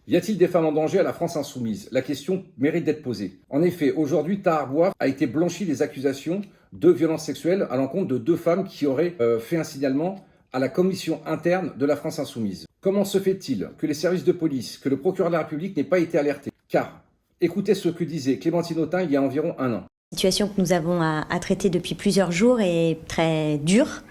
Y a-t-il des femmes en danger à la France insoumise? La question mérite d'être posée. En effet, aujourd'hui, Tahar Bouaf a été blanchi des accusations de violences sexuelles à l'encontre de 2 femmes qui auraient fait un signalement à la commission interne de la France insoumise. Comment se fait-il que les services de police, que le procureur de la République n'ait pas été alerté? Car, écoutez ce que disait Clémentine Autain il y a environ 1 an. La situation que nous avons à traiter depuis plusieurs jours est très dure.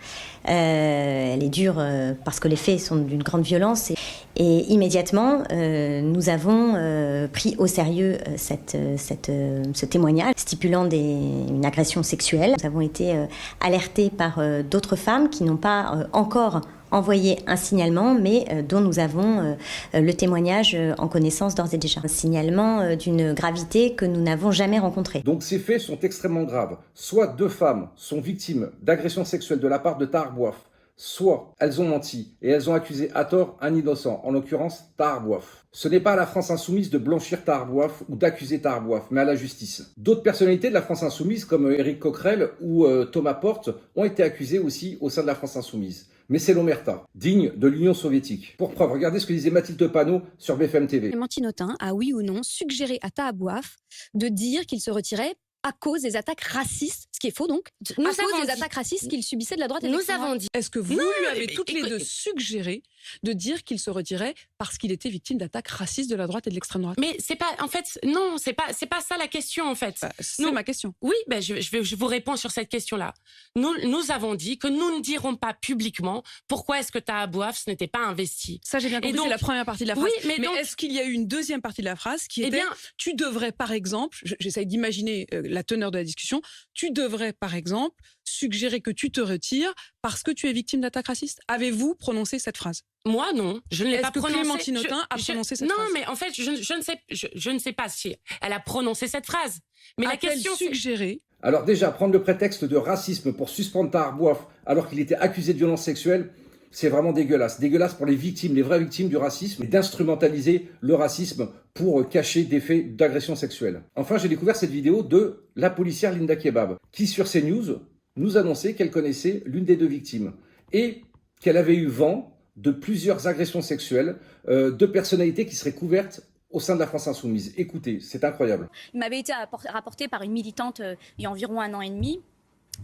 Elle est dure parce que les faits sont d'une grande violence et immédiatement nous avons pris au sérieux ce témoignage stipulant une agression sexuelle. Nous avons été alertés par d'autres femmes qui n'ont pas encore envoyé un signalement, mais dont nous avons le témoignage en connaissance d'ores et déjà. Un signalement d'une gravité que nous n'avons jamais rencontrée. Donc ces faits sont extrêmement graves. Soit 2 femmes sont victimes d'agressions sexuelles de la part de Tahar Bouaf, soit elles ont menti et elles ont accusé à tort un innocent, en l'occurrence Tahar Bouaf. Ce n'est pas à la France insoumise de blanchir Tahar Bouaf ou d'accuser Tahar Bouaf, mais à la justice. D'autres personnalités de la France insoumise, comme Éric Coquerel ou Thomas Porte, ont été accusés aussi au sein de la France insoumise. Mais c'est l'omerta, digne de l'Union soviétique. Pour preuve, regardez ce que disait Mathilde Panot sur BFM TV. Clémentine Autain a, oui ou non, suggéré à Tahar Bouaf de dire qu'il se retirait à cause des attaques racistes, ce qui est faux donc, à cause des attaques racistes qu'il subissait de la droite et de l'extrême droite. Est-ce que vous lui avez toutes les deux suggéré de dire qu'il se retirait parce qu'il était victime d'attaques racistes de la droite et de l'extrême droite? Mais c'est pas, en fait, non, c'est pas ça la question en fait. C'est ma question. Oui, je vous réponds sur cette question-là. Nous avons dit que nous ne dirons pas publiquement pourquoi est-ce que Tahar Bouaf se n'était pas investi. Ça, j'ai bien compris, c'est la première partie de la phrase. Oui, mais donc, est-ce qu'il y a eu une deuxième partie de la phrase qui était tu devrais par exemple, j'essaye d'imaginer la teneur de la discussion, tu devrais par exemple suggérer que tu te retires parce que tu es victime d'attaques racistes. Avez-vous prononcé cette phrase? Moi, non, je ne l'ai pas prononcé. Clémentine Autain a prononcé cette phrase? Non, mais en fait, je ne sais pas si elle a prononcé cette phrase. Mais la question, suggéré. Alors déjà, prendre le prétexte de racisme pour suspendre Tahar Bouaf alors qu'il était accusé de violences sexuelles, c'est vraiment dégueulasse. Dégueulasse pour les victimes, les vraies victimes du racisme, et d'instrumentaliser le racisme pour cacher des faits d'agression sexuelle. Enfin, j'ai découvert cette vidéo de la policière Linda Kebab, qui sur CNews nous annonçait qu'elle connaissait l'une des 2 victimes et qu'elle avait eu vent de plusieurs agressions sexuelles de personnalités qui seraient couvertes au sein de la France insoumise. Écoutez, c'est incroyable. Il m'avait été rapporté par une militante il y a environ 1 an et demi,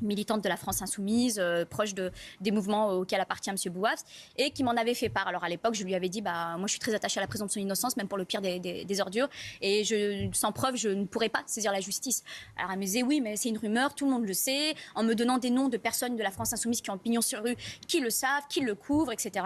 militante de la France insoumise, proche des mouvements auxquels appartient M. Bouaf, et qui m'en avait fait part. Alors à l'époque, je lui avais dit, moi je suis très attachée à la présomption d'innocence, même pour le pire des ordures, et sans preuve, je ne pourrais pas saisir la justice. Alors elle me disait, oui, mais c'est une rumeur, tout le monde le sait, en me donnant des noms de personnes de la France insoumise qui ont pignon sur rue, qui le savent, qui le couvrent, etc.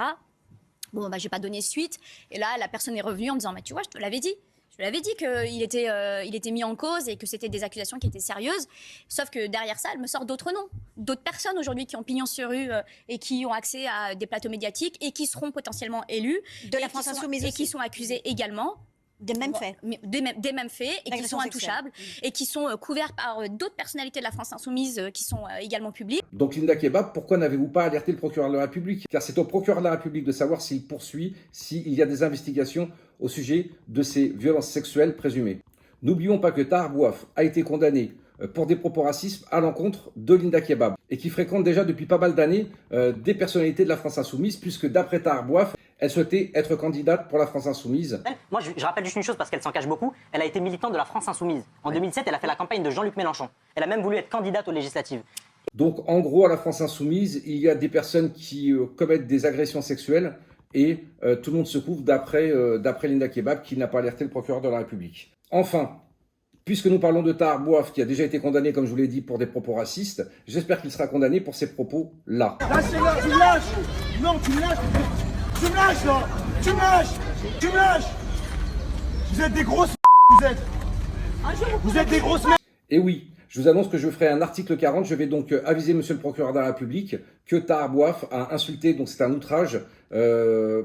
Bon, j'ai pas donné suite, et là, la personne est revenue en me disant, tu vois, je te l'avais dit. Je l'avais dit qu'il était mis en cause et que c'était des accusations qui étaient sérieuses. Sauf que derrière ça, elle me sort d'autres noms. D'autres personnes aujourd'hui qui ont pignon sur rue et qui ont accès à des plateaux médiatiques et qui seront potentiellement élus. De la France insoumise aussi. Et qui sont accusés également. Des mêmes faits. Des mêmes faits et qui sont intouchables et qui sont couverts par d'autres personnalités de la France insoumise qui sont également publiques. Donc Linda Kebab, pourquoi n'avez-vous pas alerté le procureur de la République? Car c'est au procureur de la République de savoir s'il poursuit, s'il y a des investigations au sujet de ces violences sexuelles présumées. N'oublions pas que Tahar Bouaf a été condamné pour des propos racistes à l'encontre de Linda Kebab et qui fréquente déjà depuis pas mal d'années des personnalités de la France insoumise, puisque d'après Tahar Bouaf, elle souhaitait être candidate pour la France insoumise. Moi, je rappelle juste une chose parce qu'elle s'en cache beaucoup. Elle a été militante de la France insoumise. En 2007, elle a fait la campagne de Jean-Luc Mélenchon. Elle a même voulu être candidate aux législatives. Donc, en gros, à la France insoumise, il y a des personnes qui commettent des agressions sexuelles et tout le monde se couvre d'après Linda Kebab qui n'a pas alerté le procureur de la République. Enfin, puisque nous parlons de Tahar Bouaf qui a déjà été condamné, comme je vous l'ai dit, pour des propos racistes, j'espère qu'il sera condamné pour ces propos-là. Lâchez-le, tu me lâches! Non, tu me lâches! Tu me lâches là! Tu me lâches! Tu me lâches! Vous êtes des grosses vous êtes! Vous êtes des grosses Et oui, je vous annonce que je ferai un article 40. Je vais donc aviser monsieur le procureur de la République que Tahar Bouaf a insulté, donc c'est un outrage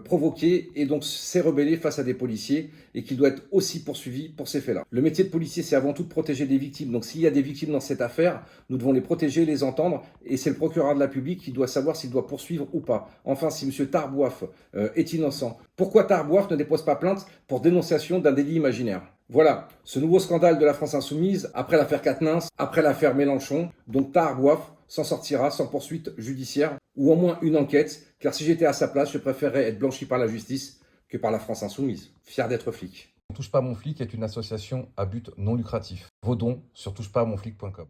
provoqué et donc s'est rebellé face à des policiers et qu'il doit être aussi poursuivi pour ces faits-là. Le métier de policier, c'est avant tout de protéger des victimes. Donc s'il y a des victimes dans cette affaire, nous devons les protéger, les entendre et c'est le procureur de la République qui doit savoir s'il doit poursuivre ou pas. Enfin, si monsieur Tahar Bouaf est innocent, pourquoi Tahar Bouaf ne dépose pas plainte pour dénonciation d'un délit imaginaire? Voilà, ce nouveau scandale de la France insoumise, après l'affaire Quatennens, après l'affaire Mélenchon, donc Tahar Bouaf s'en sortira sans poursuite judiciaire, ou au moins une enquête, car si j'étais à sa place, je préférerais être blanchi par la justice que par la France insoumise, fier d'être flic. Touche pas à mon flic est une association à but non lucratif. Vos dons sur touchepasamonflic.com.